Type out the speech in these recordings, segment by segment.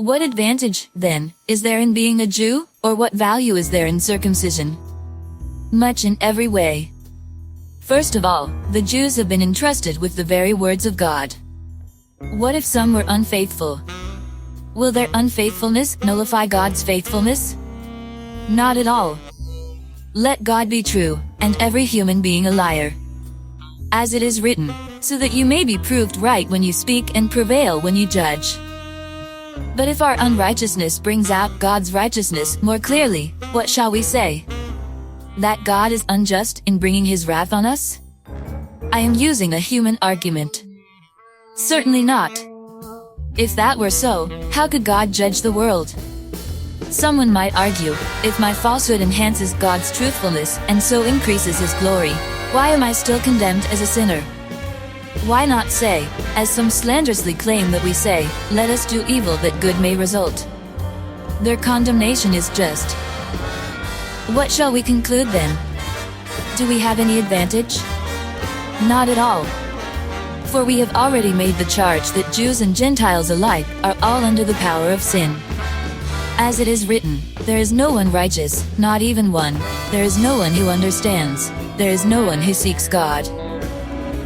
What advantage, then, is there in being a Jew, or what value is there in circumcision? Much in every way. First of all, the Jews have been entrusted with the very words of God. What if some were unfaithful? Will their unfaithfulness nullify God's faithfulness? Not at all. Let God be true, and every human being a liar. As it is written, so that you may be proved right when you speak and prevail when you judge. But if our unrighteousness brings out God's righteousness more clearly, what shall we say? That God is unjust in bringing his wrath on us? I am using a human argument. Certainly not. If that were so, how could God judge the world? Someone might argue, if my falsehood enhances God's truthfulness and so increases his glory, why am I still condemned as a sinner? Why not say, as some slanderously claim that we say, let us do evil that good may result? Their condemnation is just. What shall we conclude then? Do we have any advantage? Not at all. For we have already made the charge that Jews and Gentiles alike are all under the power of sin. As it is written, there is no one righteous, not even one. There is no one who understands. There is no one who seeks God.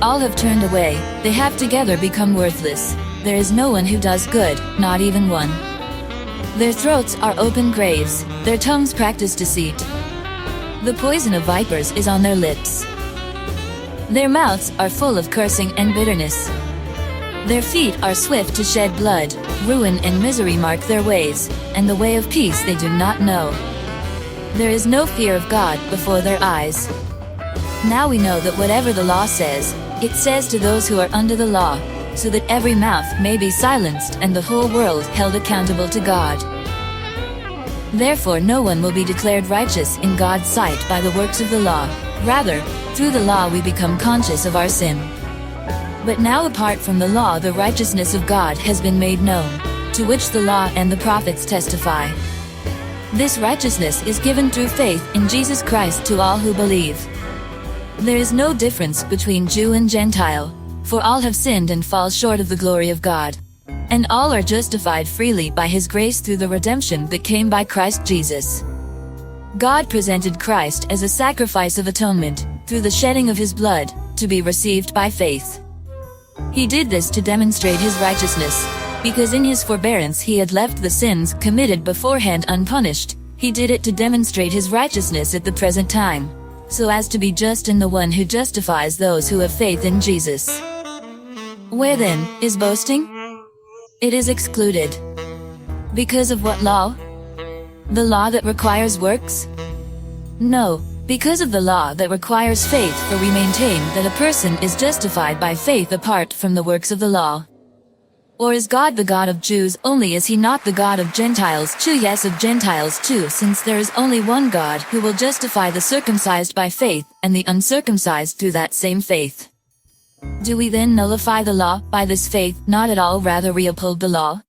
All have turned away, they have together become worthless. There is no one who does good, not even one. Their throats are open graves, their tongues practice deceit. The poison of vipers is on their lips. Their mouths are full of cursing and bitterness. Their feet are swift to shed blood, ruin and misery mark their ways, and the way of peace they do not know. There is no fear of God before their eyes. Now we know that whatever the law says, it says to those who are under the law, so that every mouth may be silenced and the whole world held accountable to God. Therefore no one will be declared righteous in God's sight by the works of the law. Rather, through the law we become conscious of our sin. But now apart from the law the righteousness of God has been made known, to which the law and the prophets testify. This righteousness is given through faith in Jesus Christ to all who believe. There is no difference between Jew and Gentile, for all have sinned and fall short of the glory of God. And all are justified freely by his grace through the redemption that came by Christ Jesus. God presented Christ as a sacrifice of atonement, through the shedding of his blood, to be received by faith. He did this to demonstrate his righteousness, because in his forbearance he had left the sins committed beforehand unpunished. He did it to demonstrate his righteousness at the present time, so as to be just in the one who justifies those who have faith in Jesus. Where then is boasting? It is excluded. Because of what law? The law that requires works? No, because of the law that requires faith, for we maintain that a person is justified by faith apart from the works of the law. Or is God the God of Jews only? Is he not the God of Gentiles too? Yes, of Gentiles too, since there is only one God who will justify the circumcised by faith, and the uncircumcised through that same faith. Do we then nullify the law by this faith? Not at all, rather we uphold the law.